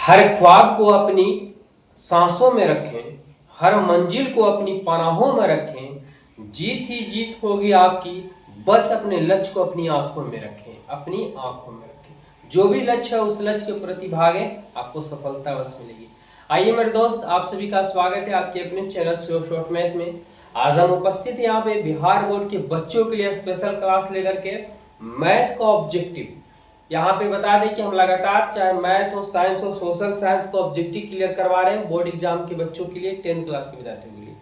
हर ख्वाब को अपनी सांसों में रखें, हर मंजिल को अपनी पनाहों में रखें, जीत ही जीत होगी आपकी, बस अपने लक्ष्य को अपनी आंखों में रखें, अपनी आंखों में रखें। जो भी लक्ष्य है उस लक्ष्य के प्रति भागें, आपको सफलता बस मिलेगी। आइए मेरे दोस्त, आप सभी का स्वागत है आपके अपने चैनल शॉर्ट मैथ में। आज हम उपस्थित यहाँ पे बिहार बोर्ड के बच्चों के लिए स्पेशल क्लास लेकर के मैथ का ऑब्जेक्टिव यहाँ पे बता दें कि हम लगातार चाहे मैथ हो, साइंस हो, सोशल साइंस का ऑब्जेक्टिव क्लियर करवा रहे हैं बोर्ड एग्जाम के बच्चों के लिए, 10th क्लास के विद्यार्थियों के लिए।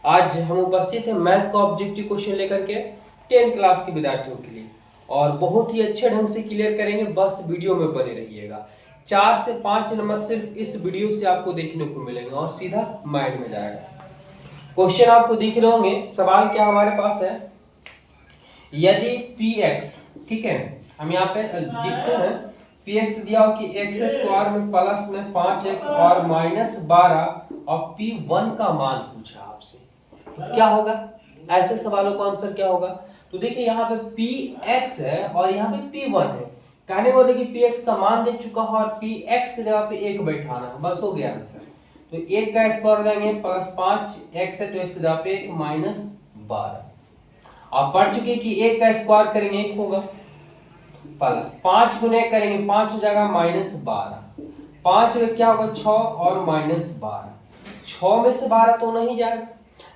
आज हम उपस्थित हैं मैथ का ऑब्जेक्टिव क्वेश्चन लेकर के 10th क्लास के विद्यार्थियों के लिए, और बहुत ही अच्छे ढंग से क्लियर करेंगे। बस वीडियो में बने रहिएगा। 4 से 5 नंबर सिर्फ इस वीडियो से आपको देखने को मिलेंगे और सीधा माइंड में जाएगा। क्वेश्चन आपको दिख रहे होंगे। सवाल क्या हमारे पास है, यदि px, ठीक है, हम यहाँ पे लिखते हैं px दिया हो कि x स्क्वायर में प्लस में 5x और माइनस 12 और p1 का मान पूछा आपसे, तो क्या होगा? ऐसे सवालों का आंसर क्या होगा? तो देखिए यहाँ पे px है और यहाँ पे p1 है। कहने को देखिए px का मान दे चुका है और px की जगह पे 1 बैठाना है, बस हो गया आंसर। तो 1 का स्क्वायर देंगे प्लस 5x है तो इसकी जगह पे 1 माइनस 12। आप पढ़ चुके कि 1 का स्क्वायर करेंगे 1 होगा, प्लस 5 गुने करेंगे 5 हो जाएगा माइनस 12। 5 में क्या होगा 6 और माइनस 12। 6 में से 12 तो नहीं जाएगा,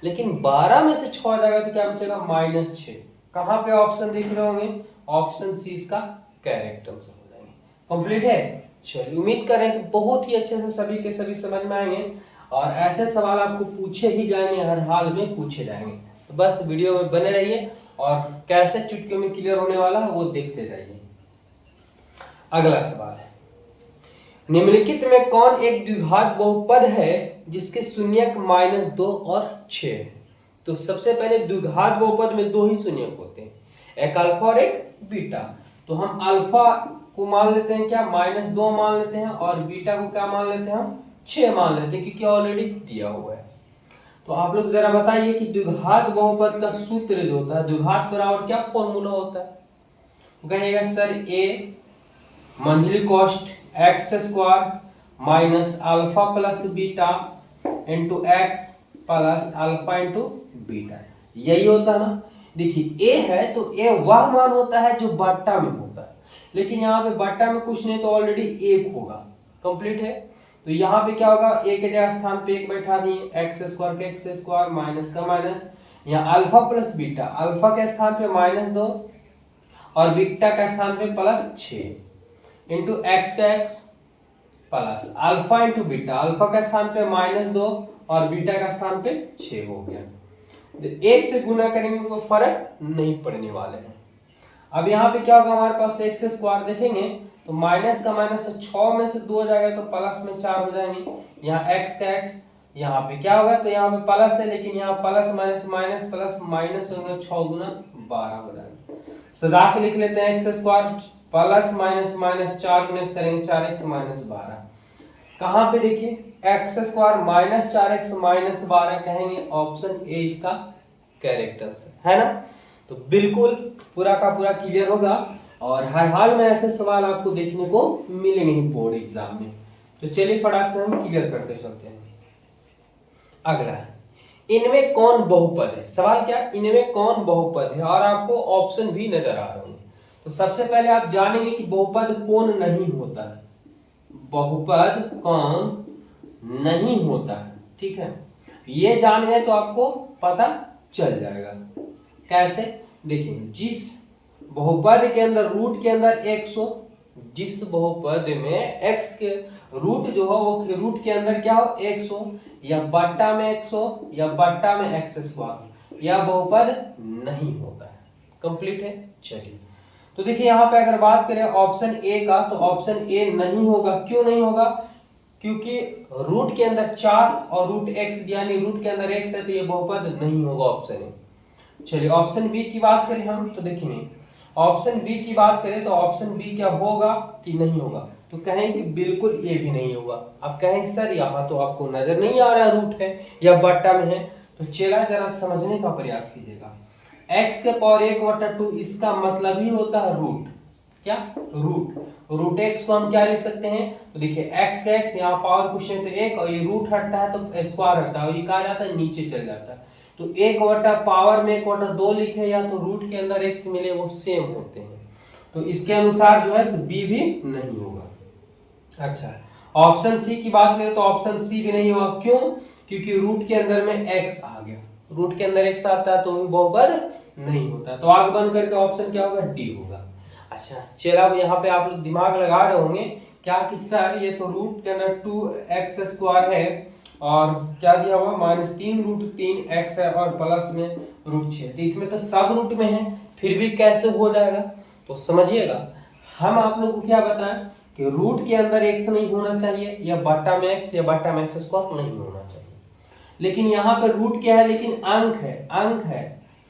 लेकिन 12 में से 6 जाएगा तो क्या बचेगा माइनस 6। कहाँ पे ऑप्शन दिख रहे होंगे? ऑप्शन सी इसका करेक्ट आंसर हो जाएंगे। कंप्लीट है। चलिए, उम्मीद करें कि बहुत ही अच्छे से सभी के सभी समझ में आएंगे और ऐसे सवाल आपको पूछे ही जाएंगे, हर हाल में पूछे जाएंगे। तो बस वीडियो में बने रहिए और कैसे चुटकियों में क्लियर होने वाला है वो देखते जाइए। अगला सवाल है, निम्नलिखित में कौन एक द्विघात बहुपद है जिसके शून्यक -2 और 6 है? तो सबसे पहले द्विघात बहुपद में 2 ही शून्यक होते हैं, एक अल्फा और एक बीटा। तो हम अल्फा को मान लेते हैं क्या, -2 मान लेते हैं, और बीटा को क्या मान लेते हैं, हम 6 मान लेते हैं, क्योंकि ऑलरेडी दिया हुआ है। तो आप लोग जरा बताइए कि द्विघात बहुपद का सूत्र जो होता है, द्विघात बराबर क्या फॉर्मूला होता है? कहेगा सर a मंझली cost x square minus alpha plus beta into x plus alpha into beta, यही होता है ना। देखिए a है तो a वह मान होता है जो बट्टा में होता है, लेकिन यहाँ पे बट्टा में कुछ नहीं तो ऑलरेडी 1 होगा। कंप्लीट है। तो यहाँ पे क्या होगा, a के जगह स्थान पे 1 बैठा दिए, एक्स स्क्वायर के एक्स स्क्वायर माइनस का माइनस, यहाँ अल्फा प्लस बीटा, अल्फा के स्थान पे -2 और बीटा का स्थान पे +6 इंटू एक्स का x plus alpha into beta, alpha का स्थान पे -2 और बीटा का स्थान पे 6 हो गया। तो 1 से गुना करेंगे कोई फर्क नहीं पड़ने वाले हैं। अब यहाँ पे क्या होगा, हमारे पास एक्स स्क्वायर देखेंगे तो माइनस का माइनस 6 में से 2 हो जाएगा तो प्लस में 4 हो जाएंगे। यहाँ एक्स का एक्स, यहाँ पे क्या होगा, तो यहाँ पे प्लस है, लेकिन यहाँ plus minus minus plus minus होगा, 6 गुना 12 हो जाएगा। सजा के लिख लेते हैं x square plus minus minus 4 गुना करेंगे 4x माइनस 12। कहाँ पे देखिए x square minus 4x minus 12 कहेंगे, ऑप्शन ए इसका करेक्ट आंसर है ना। तो बिल्कुल पूरा का पूरा क्लियर होगा और हर हाल में ऐसे सवाल आपको देखने को मिलेंगे ही बोर्ड एग्जाम में। तो चलिए फटाक से हम क्लियर करते चलते हैं। अगला, इनमें कौन बहुपद है? सवाल क्या, इनमें कौन बहुपद है, और आपको ऑप्शन भी नजर आ रहे होंगे। तो सबसे पहले आप जानेंगे कि बहुपद कौन नहीं होता है, बहुपद कौन नहीं होता है, ठीक है। ये जान गए तो आपको पता चल जाएगा। कैसे? देखिए, जिस बहुपद के अंदर रूट के अंदर 100, जिस बहुपद में x के रूट जो हो वो रूट के अंदर क्या हो 100, या बट्टा में 100 या बट्टा में x स्क्वायर, यह बहुपद नहीं होता है। कंप्लीट है। चलिए, तो देखिए यहाँ पे अगर बात करें ऑप्शन ए का, तो ऑप्शन ए नहीं होगा। क्यों नहीं होगा? क्योंकि रूट के अंदर 4 और रूट x, यानी रूट के अंदर x है, तो ये बहुपद नहीं होगा ऑप्शन ए। चलिए, ऑप्शन बी की बात करें हम, तो देखिए ऑप्शन बी की बात करें तो ऑप्शन बी क्या होगा कि नहीं होगा? तो कहें कि बिल्कुल ये भी नहीं होगा। अब कहें सर यहाँ तो आपको नजर नहीं आ रहा रूट है या बट्टा में है, तो चेला जरा समझने का प्रयास कीजिएगा। x के पावर 1/2 इसका मतलब ही होता है रूट। क्या? रूट। रूट एक्स को हम क्या लिख सकते हैं, तो देखिए एक्स एक्स यहाँ पावर क्वेश्चन तो एक, और ये रूट हटता है तो स्क्वायर हटता है, और ये कहा जाता है नीचे चल जाता है। तो 1/पावर में 1/2 लिखे या तो रूट के अंदर एक्स मिले, वो सेम होते हैं। तो इसके अनुसार जो है बी भी नहीं होगा। अच्छा, ऑप्शन सी की बात करें तो ऑप्शन सी भी नहीं होगा। क्यों? क्योंकि रूट के अंदर में एक्स आ गया, रूट के अंदर एक्स आता है तो बहुपद नहीं होता। तो आगे बन करके ऑप्शन क्या होगा, डी होगा। अच्छा चलो, अब यहाँ पे आप लोग दिमाग लगा रहे होंगे क्या कि सर ये तो रूट के अंदर 2x² है और क्या दिया हुआ -3√3x है और प्लस में √6, तो इसमें तो सब रूट में है, फिर भी कैसे हो जाएगा? तो समझिएगा, हम आप लोग को क्या बताएं कि रूट के अंदर x नहीं होना चाहिए, या बट्टा में x या बट्टा में x² नहीं होना चाहिए। लेकिन यहाँ पर रूट क्या है, लेकिन अंक है,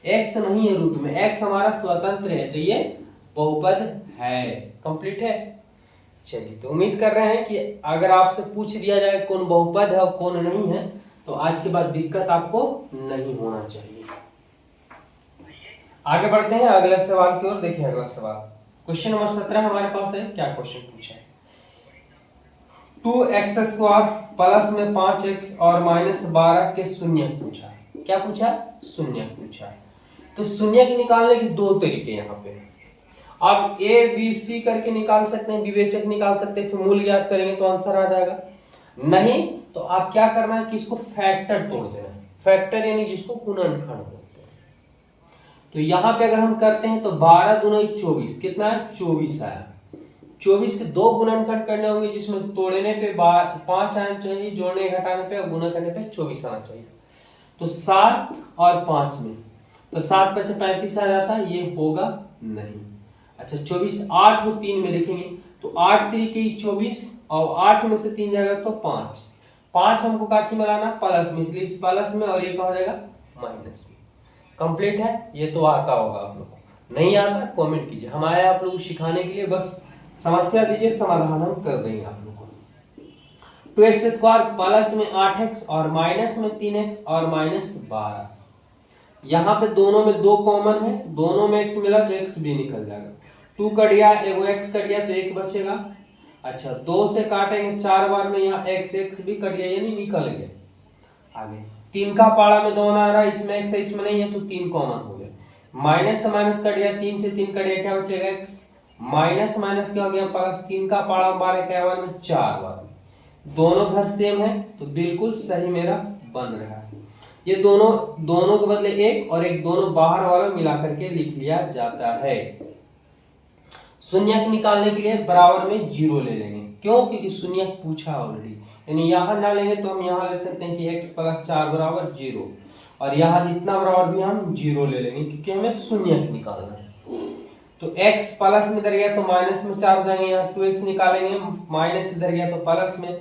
x नहीं है रूट में, x हमारा स्वतंत्र है, तो ये बहुपद है। कंप्लीट है। चलिए, तो उम्मीद कर रहे हैं कि अगर आपसे पूछ दिया जाए कौन बहुपद है और कौन नहीं है, तो आज के बाद दिक्कत आपको नहीं होना चाहिए। आगे बढ़ते हैं अगले सवाल की ओर। देखिए अगला सवाल क्वेश्चन नंबर 17 हमारे पास है। क्या क्वेश्चन पूछा है, 2x² प्लस में 5x और -12 के शून्य पूछा है। क्या पूछा? शून्य पूछा है। तो शून्य के निकालने के दो तरीके यहाँ पे, आप ए बी सी करके निकाल सकते हैं, विवेचक निकाल सकते हैं, फिर मूल ज्ञात करेंगे तो आंसर आ जाएगा। नहीं तो आप क्या करना है कि इसको फैक्टर तोड़ देना है, फैक्टर यानी जिसको गुणनखंड बोलते हैं। तो यहाँ पे अगर हम करते हैं तो 12 दूना 24, कितना है 24 आया। 24 के दो गुणनखंड करने होंगे, जिसमें तोड़ने पे 5 आना चाहिए, जोड़ने घटाने पे और गुणा करने पे 24 आना चाहिए। तो 7 और 5 में तो 7 5 35 आ जाता है, ये होगा नहीं। अच्छा 24 8 को 3 में लिखेंगे तो 8 3 के 24 और 8 में से 3 जाएगा तो 5 हमको काची में लाना प्लस में, इसलिए इस प्लस में और ये क्या हो जाएगा माइनस में। कंप्लीट है। ये तो आता होगा आप लोग को, नहीं आता कमेंट कीजिए, हम आए आप लोग सिखाने के लिए, बस समस्या दीजिए, समाधान हम कर देंगे आप लोग को। 2x² प्लस में 8x और माइनस में 3x और -12, यहाँ पे दोनों में 2 कॉमन है, दोनों में x मिला तो x भी निकल जाएगा। 2 कट गया, एगो x कट गया तो 1 बचेगा। अच्छा 2 से काटेंगे 4 बार में, यहाँ x भी कट गया यानी निकल गया। आगे 3 का पाड़ा में 2 आ रहा है, इसमें x है इसमें नहीं है तो 3 कॉमन हो गया। माइनस से माइनस कट गया, 3 से 3 कट गया, क्या बचेगा x। माइनस माइनस क्या हो गया प्लस, 3 का पाड़ा बार क्या बार में 4 बार। दोनों घर सेम है तो बिल्कुल सही मेरा बन रहा है। ये दोनों के बदले 1 और 1 दोनों बाहर वाला मिला करके लिख लिया जाता है। शून्यक निकालने के लिए बराबर में 0 ले लेंगे, क्यों? क्योंकि शून्यक पूछा ऑलरेडी, यानी यहां ना लेंगे तो हम यहां ले सकते हैं कि x + 4 = 0, और यहां इतना बराबर भी हम 0 ले लेंगे क्योंकि हमें शून्यक निकालना है। तो x प्लस में इधर गया तो माइनस में 4 हो जाएंगे, यहाँ 2x निकालेंगे, माइनस इधर गया तो प्लस में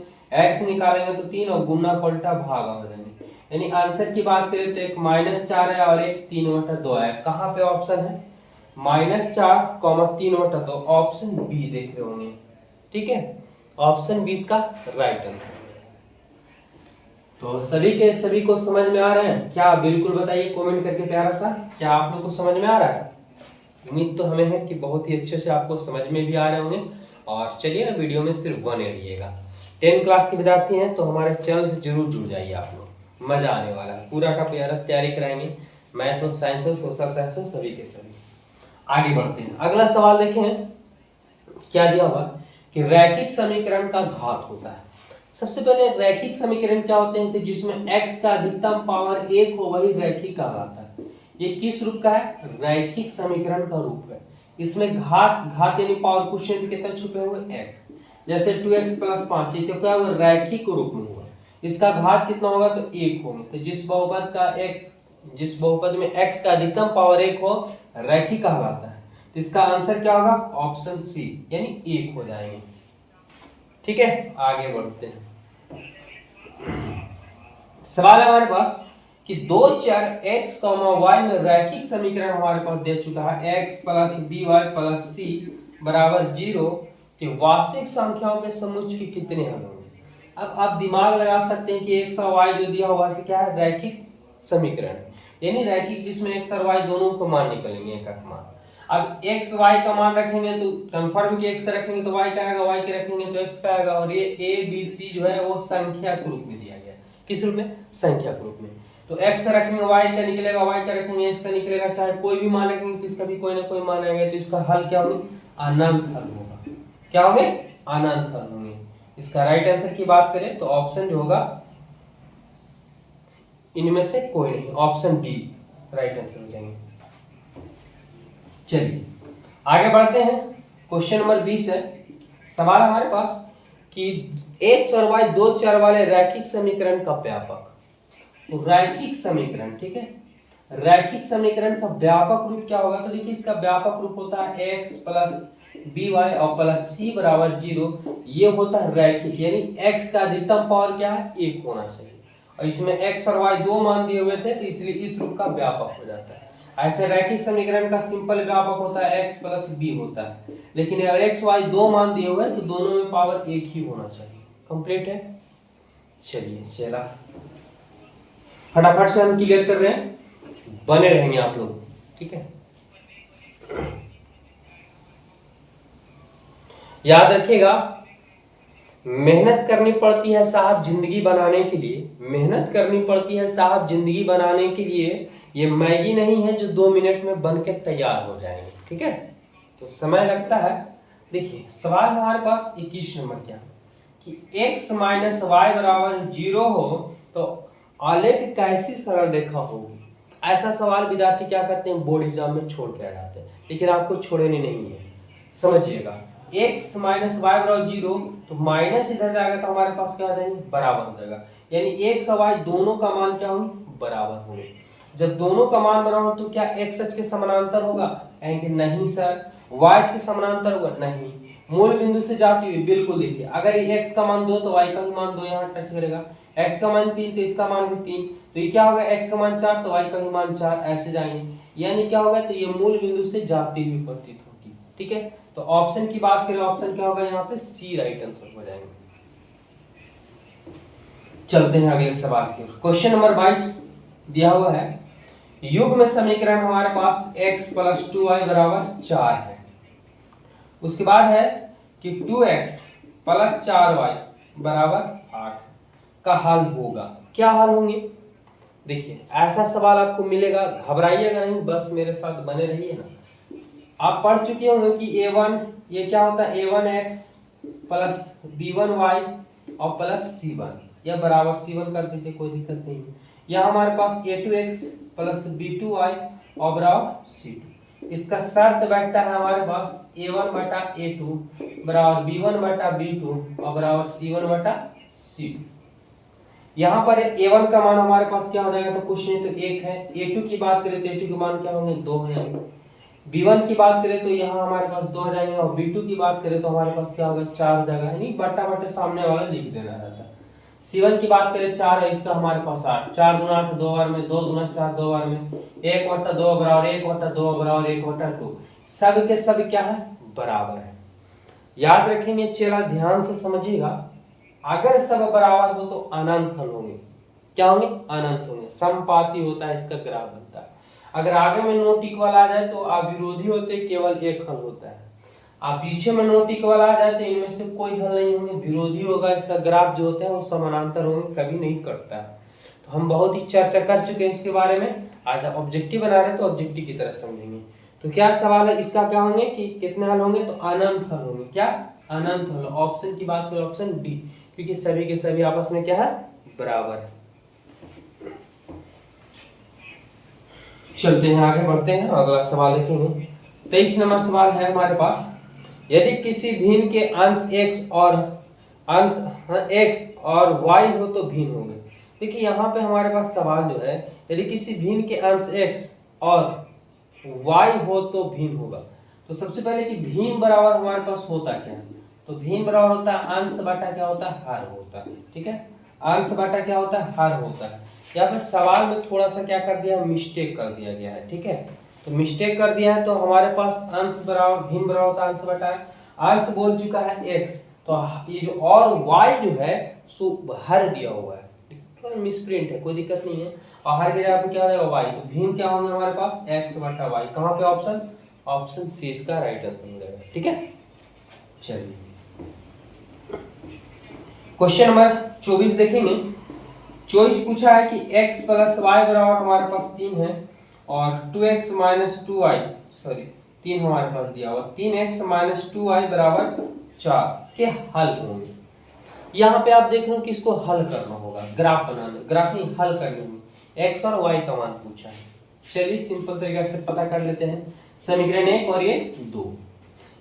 x निकालेंगे तो 3 और गुना पलटा भागा हो जाएंगे। यानी आंसर की बात करें तो एक -4 है और एक 3/2 है। कहाँ पे ऑप्शन है? -4, 3/2, ऑप्शन बी देख रहे होंगे। ठीक है, ऑप्शन बी इसका राइट आंसर है। तो सभी को समझ में आ रहे हैं क्या? बिल्कुल बताइए कमेंट करके प्यारा सा, क्या आप लोग को समझ में आ रहा है? उम्मीद तो हमें है कि बहुत ही अच्छे से आपको समझ में भी आ रहे होंगे। और चलिए ना, वीडियो में सिर्फ बने रहिएगा। 10 क्लास के विद्यार्थी हैं तो हमारे चैनल से जरूर जुड़ जाइए आप लोग, मजा आने वाला है। पूरा का पूरा तैयारी कराएंगे, मैथ और साइंस और सोशल साइंस और सभी के सभी। आगे बढ़ते हैं, अगला सवाल देखें क्या दिया हुआ कि रैखिक समीकरण का घात होता है। सबसे पहले रैखिक समीकरण क्या होते हैं? तो जिसमें x का अधिकतम पावर 1 हो वही रैखिक कहलाता है। ये किस रूप का है? रैखिक समीकरण का रूप है। इसमें घात यानी पावर क्वोशिएंट कितना छुपे हुए? 1। जैसे 2x + 5, ये तो क्या हुआ? रैखिक रूप में हुआ। इसका घात कितना होगा? तो 1 होगा। तो जिस बहुपद में x का अधिकतम पावर 1 हो रैखिक कहलाता है। तो इसका आंसर क्या होगा? ऑप्शन सी यानी 1 हो जाएंगे। ठीक है, आगे बढ़ते हैं। सवाल है हमारे पास कि दो चर x, y में रैखिक समीकरण हमारे पास दे चुका है, x + by + c = 0 कि वास्तविक संख्याओं के समुच्चय के कितने हल होंगे। अब आप दिमाग लगा सकते हैं कि x और y जो दिया हुआ से क्या है? रैखिक समीकरण, यानी रैखिक जिसमें x और y दोनों को मान निकलेंगे एक मान। अब x y का मान रखेंगे तो कंफर्म कि x का रखेंगे तो y का आएगा, y के रखेंगे तो x का आएगा। और ये a b c जो है वो संख्या के रूप में दिया गया है। किस रूप में? संख्या के रूप में। तो x रखेंगे y का निकलेगा, y का रखेंगे x का निकलेगा, चाहे कोई भी मान रखेंगे तो इसका भी कोई ना कोई मान आएगा। तो इसका हल क्या होगा? अनंत हल होगा। क्या होंगे? अनंत हल होंगे। इसका राइट आंसर की बात करें तो ऑप्शन जो होगा इनमें से कोई नहीं, ऑप्शन डी राइट आंसर हो जाएंगे। चलिए आगे बढ़ते हैं। क्वेश्चन नंबर 20 है। सवाल हमारे पास कि x और y दो चर वाले रैखिक समीकरण का व्यापक। तो रैखिक समीकरण, ठीक है, रैखिक समीकरण का व्यापक रूप क्या होगा? तो देखिए इसका व्यापक रूप होता है x प्लस बी वाई और प्लस सी बराबर 0। ये होता है रैखिक, यानी x का अधिकतम पावर क्या है? 1 होना चाहिए। और इसमें x और y दो मान दिए हुए थे तो इसलिए इस रूप का व्यापक हो जाता है। ऐसे रैखिक समीकरण का सिंपल व्यापक होता है x प्लस b होता है, लेकिन अगर x y दो मान दिए हुए हैं तो दोनों में पावर 1 ही होना चाहिए। कंप्लीट है। चलिए चला फटाफट से हम क्लियर कर रहे हैं, बने रहेंगे आप लोग, ठीक है। याद रखिएगा, मेहनत करनी पड़ती है साहब जिंदगी बनाने के लिए, मेहनत करनी पड़ती है साहब जिंदगी बनाने के लिए। ये मैगी नहीं है जो 2 मिनट में बन के तैयार हो जाएंगे, ठीक है, तो समय लगता है। देखिए सवाल हमारे पास 21 नंबर क्या कि x माइनस वाई बराबर 0 हो तो आलेख कैसी सरल रेखा होगी। ऐसा सवाल विद्यार्थी क्या करते हैं? बोर्ड एग्जाम में छोड़ के आ जाते हैं, लेकिन आपको छोड़ने नहीं है। समझिएगा, x माइनस वाई बराबर 0 तो माइनस इधर जाएगा तो हमारे पास क्या हो जाएगा? बराबर हो जाएगा। यानी x और y दोनों का मान क्या होंगे? बराबर होंगे। जब दोनों का मान बराबर तो क्या x अक्ष के समानांतर होगा? कहेंगे नहीं सर। y अक्ष के समानांतर होगा? नहीं। मूल बिंदु से जाती हुई? बिल्कुल। देखिए अगर ये x का मान 2 तो y का भी मान 2 यहाँ टच करेगा। x का मान 3 तो इसका मान भी 3, तो ये क्या होगा? x का मान 4 तो y का भी मान 4, ऐसे जाएंगे। यानी क्या होगा? तो ये मूल बिंदु से जाती हुई प्रतीत होगी, ठीक है। तो ऑप्शन की बात करें, ऑप्शन क्या होगा यहाँ पे? सी राइट आंसर हो जाएंगे। चलते हैं अगले सवाल की ओर। क्वेश्चन नंबर 22 दिया हुआ है, युग्म समीकरण हमारे पास x प्लस 2y बराबर 4 है। उसके बाद है कि 2x प्लस 4y बराबर 8 का हल होगा। क्या हल होंगे? देखिए ऐसा सवाल आपको मिलेगा, घबराइएगा नहीं, बस मेरे साथ बने रहिए ना। आप पढ़ चुके होंगे कि a1 ये क्या होता है? a1x प्लस b1y और प्लस c1, या बराबर c1 कर दीजिए, कोई दिक्कत नहीं है। यहाँ हमारे पास a2x प्लस b2y और बराबर c2। इसका शर्त बैठता है हमारे पास a1 बटा a2 बराबर b1 बटा b2 और बराबर c1 बटा c2। यहाँ पर a1 का मान हमारे पास क्या हो जाएगा? तो कुछ नहीं तो 1 है। a2 की बात करें तो a2 के मान क्या होंगे? 2 हो जाएंगे। b1 की बात करें तो यहाँ हमारे पास 2 हो जाएंगे, और b2 की बात करें तो हमारे पास क्या होगा? 4 हो जाएगा। यानी बटा बटे सामने वाला लिख देना रहता है। c1 की बात करें 4 है, इसका हमारे पास 8, 4 दूना 8 2 बार में, 2 दूना 4 2 बार में, 1 बटा 2 बराबर 1 बटा 2 बराबर 1 बटा 2। सब के सब क्या है? बराबर है। याद रखेंगे चेला, ध्यान से समझिएगा, अगर सब बराबर हो तो अनंत हल होंगे। क्या होंगे? अनंत होंगे। समपाती होता है इसका ग्राफ बनता है। अगर आगे में नोट इक्वल आ जाए तो अविरोधी होते, केवल एक हल होता है। आप पीछे में नोट इक्वल आ जाए तो इनमें से कोई हल नहीं होंगे, विरोधी होगा। इसका ग्राफ जो होता है वो समानांतर होंगे, कभी नहीं कटता है। तो हम बहुत ही चर्चा कर चुके हैं इसके बारे में। आज आप ऑब्जेक्टिव बना रहे हैं तो ऑब्जेक्टिव की तरह समझेंगे। तो क्या सवाल है इसका? क्या होंगे कि कितने हल होंगे? तो अनंत हल होंगे। क्या? अनंत हल। ऑप्शन की बात करें, ऑप्शन डी, क्योंकि सभी के सभी आपस में क्या है? बराबर है। चलते हैं आगे बढ़ते हैं, अगला सवाल देखेंगे। 23 नंबर सवाल है हमारे पास, यदि किसी भिन्न के अंश x और y हो तो भिन्न होंगे। देखिए यहाँ पे हमारे पास सवाल जो है, यदि किसी भिन्न के अंश x और y हो तो भिन्न होगा। तो सबसे पहले कि भिन्न बराबर हमारे पास होता क्या है? तो भिन्न बराबर होता है अंश बटा क्या होता है? हर होता है, ठीक है। अंश बटा क्या होता है? हर होता है। यहाँ पे सवाल में थोड़ा सा क्या कर दिया? मिस्टेक कर दिया गया है, ठीक है। तो मिस्टेक कर दिया है तो हमारे पास अंश बराबर भिन्न बराबर होता है अंश बटा। अंश बोल चुका है x, तो ये जो और y जो है सो हर दिया हुआ है, तो मिसप्रिंट है, कोई दिक्कत नहीं है। और हर की जगह पे क्या हो जाएगा? y। तो भिन्न क्या होंगे हमारे पास? x बटा y। कहाँ पे ऑप्शन? ऑप्शन सी इसका राइट आंसर हो जाएगा। ठीक है, चलिए क्वेश्चन नंबर 24 देखेंगे। 24 पूछा है कि x प्लस वाई बराबर हमारे पास 3 है और 2x माइनस 2y, सॉरी 3 हमारे पास दिया हुआ, 3x माइनस 2y बराबर 4 के हल होंगे। यहाँ पे आप देख रहे हो कि इसको हल करना होगा, ग्राफ बनाना, ग्राफ नहीं हल करने में x और y का मान पूछा है। चलिए सिंपल तरीके से पता कर लेते हैं। समीकरण 1 और ये 2,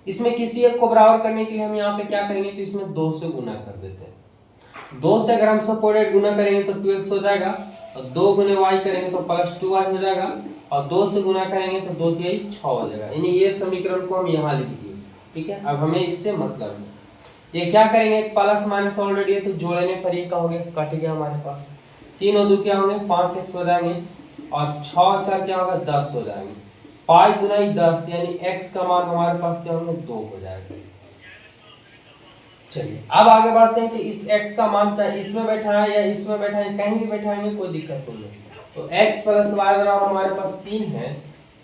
इसमें किसी एक को बराबर करने के लिए हम यहाँ पे क्या करेंगे, तो इसमें 2 से गुना कर देते हैं। 2 से अगर हम सपोर्टेड गुना करेंगे तो 2x हो जाएगा, और 2 गुने y करेंगे तो प्लस 2y हो जाएगा, और 2 से गुना करेंगे तो 2 3 6 हो जाएगा। यानी ये समीकरण को हम यहाँ लिख दिए। ठीक है, अब हमें इससे मतलब है, ये क्या करेंगे, प्लस माइनस ऑलरेडी है तो जोड़ने पर ये का हो गया, कट गया हमारे पास। 3 और 2 क्या होंगे, 5x हो जाएंगे, और 6 और 4 क्या होगा, 10 हो जाएंगे। 5 गुना 10 यानी x का मान हमारे पास क्या होंगे, 2 हो जाएगा। चलिए अब आगे बढ़ते हैं कि इस x का मान चाहे इसमें बैठा है या इसमें बैठा है, कहीं भी बैठाएंगे कोई दिक्कत नहीं है। तो x प्लस वाई बराबर हमारे पास 3 है,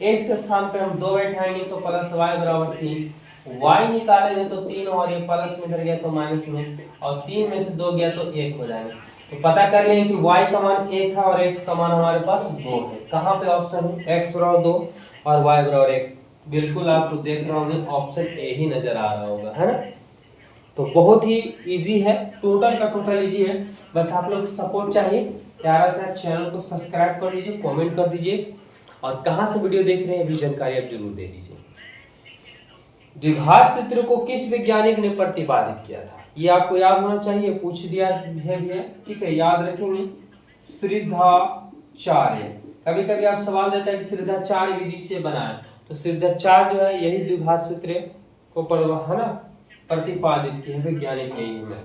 x के स्थान पर हम 2 बैठाएंगे तो प्लस वाई बराबर 3, y निकालेंगे तो 3 और ये प्लस में इधर गया तो माइनस में, और 3 में से 2 गया तो 1 हो जाएगा। तो पता कर लेंगे कि y का मान 1 है और x का मान हमारे पास 2 है। कहाँ पे ऑप्शन है, x बराबर 2 और y बराबर 1। बिल्कुल आपको देख रहे होंगे ऑप्शन ए ही नजर आ रहा होगा, है ना। तो बहुत ही इजी है, टोटल का टोटल इजी है। बस आप लोग सपोर्ट चाहिए, प्यारा सा चैनल को सब्सक्राइब कर लीजिए, कमेंट कर दीजिए, और कहाँ से वीडियो देख रहे हैं भी जानकारी आप जरूर दे दीजिए। द्विघात सूत्र को किस वैज्ञानिक ने प्रतिपादित किया था, ये आपको याद होना चाहिए, पूछ दिया है भी है। ठीक है, याद रखेंगे, श्रीधाचार्य। कभी कभी आप सवाल देता है कि श्रीधाचार्य विधि से बनाए, तो श्रीधाचार्य जो है यही द्विघात सूत्र को है ना प्रतिपादित किए वैज्ञानिक यही है।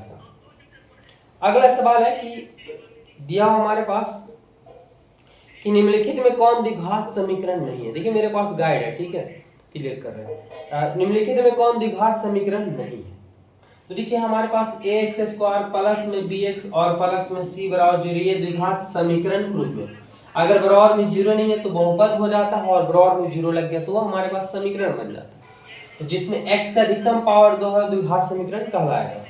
अगला सवाल है कि दिया हमारे पास कि निम्नलिखित में कौन द्विघात समीकरण नहीं है। देखिए मेरे पास गाइड है, ठीक है, क्लियर कर रहे हैं। निम्नलिखित में कौन द्विघात समीकरण नहीं है, तो देखिए हमारे पास ax स्क्वायर प्लस में bx और प्लस में c बराबर 0, ये द्विघात समीकरण रूप में। अगर बराबर में 0 नहीं है तो बहुपद हो जाता है, और बराबर में 0 लग गया तो वो हमारे पास समीकरण बन जाता है। तो जिसमें x का अधिकतम पावर 2 है द्विघात समीकरण कहलाएगा।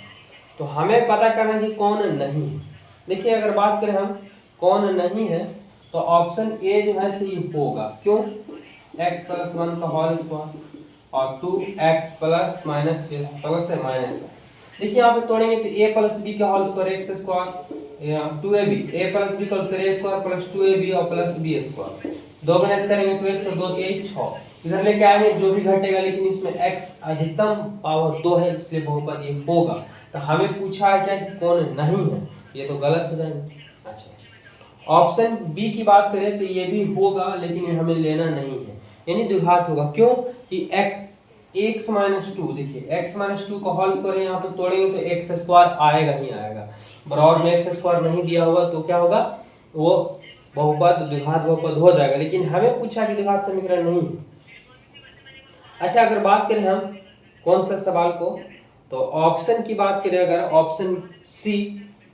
तो हमें पता करना है कि कौन नहीं है। देखिए अगर बात करें हम कौन नहीं है, तो ऑप्शन ए जो है सही होगा। क्यों, x प्लस 1 का होल स्क्वायर और 2x प्लस माइनस से प्लस है माइनस है। देखिए यहाँ पे तोड़ेंगे तो a प्लस बी का whole square x square 2ab, a plus b का whole square a square plus 2ab और प्लस b स्क्वायर, 2 गुना करेंगे 2x और 2 3 6, इधर लेके आएंगे जो भी घटेगा, लेकिन इसमें x अधिकतम पावर 2 है इसलिए बहुपद ये होगा। तो हमें पूछा है क्या कि कौन नहीं है, ये तो गलत हो जाएगा। अच्छा ऑप्शन बी की बात करें तो ये भी होगा, लेकिन हमें लेना नहीं है, यानी द्विघात होगा। क्यों कि x माइनस 2, देखिए x माइनस 2 का होल स्क्वायर यहाँ पे तोड़ेंगे तो x स्क्वायर आएगा ही आएगा। बराबर में x स्क्वायर नहीं दिया होगा तो क्या होगा, वो बहुपद द्विघात बहुपद हो जाएगा, लेकिन हमें पूछा कि द्विघात समीकरण नहीं है। अच्छा अगर बात करें हम कौन सा सवाल को, तो ऑप्शन की बात करें अगर, ऑप्शन सी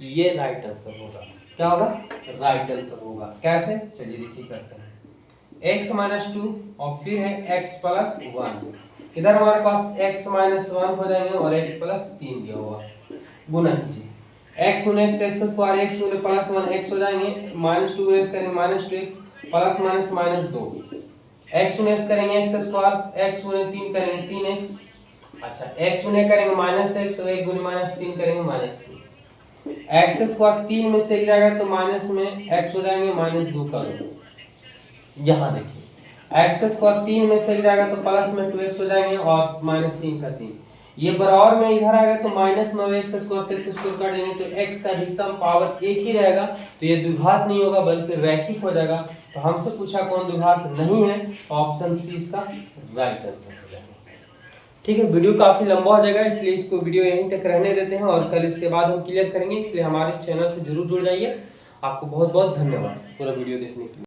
ये राइट आंसर होगा। क्या होगा, राइट आंसर होगा। कैसे, चलिए देखिए करते हैं। x माइनस 2 और फिर है x प्लस 1, इधर हमारे पास x माइनस 1 हो जाएंगे और x प्लस 3 दिया हुआ, गुना कीजिए x गुने x स्क्वायर, x गुने प्लस 1 x हो जाएंगे, माइनस 2 गुने करेंगे minus 2x plus minus minus 2, x गुने करेंगे x स्क्वायर, x गुने 3 करेंगे 3x। अच्छा x गुने करेंगे माइनस x और 1 गुने माइनस 3 करेंगे माइनस 3, x स्क्वायर 3 में से जाएगा तो माइनस में x हो जाएंगे माइनस 2 का। यहाँ देखिए x स्क्वायर 3 में से जाएगा तो प्लस में 2x हो जाएंगे और माइनस 3 का 3, ये बराबर में इधर आएगा तो माइनस में x स्क्वायर से x स्क्वायर काट देंगे तो x का अधिकतम पावर एक ही रहेगा, तो ये द्विघात नहीं होगा बल्कि रैखिक हो जाएगा। तो हमसे पूछा कौन द्विघात नहीं है, ऑप्शन सी इसका राइट आंसर हो जाएगा। ठीक है, वीडियो काफी लंबा हो जाएगा इसलिए इसको वीडियो यहीं तक रहने देते हैं, और कल इसके बाद हम क्लियर करेंगे, इसलिए हमारे चैनल से जरूर जुड़ जाइए। आपको बहुत बहुत धन्यवाद पूरा वीडियो देखने के लिए।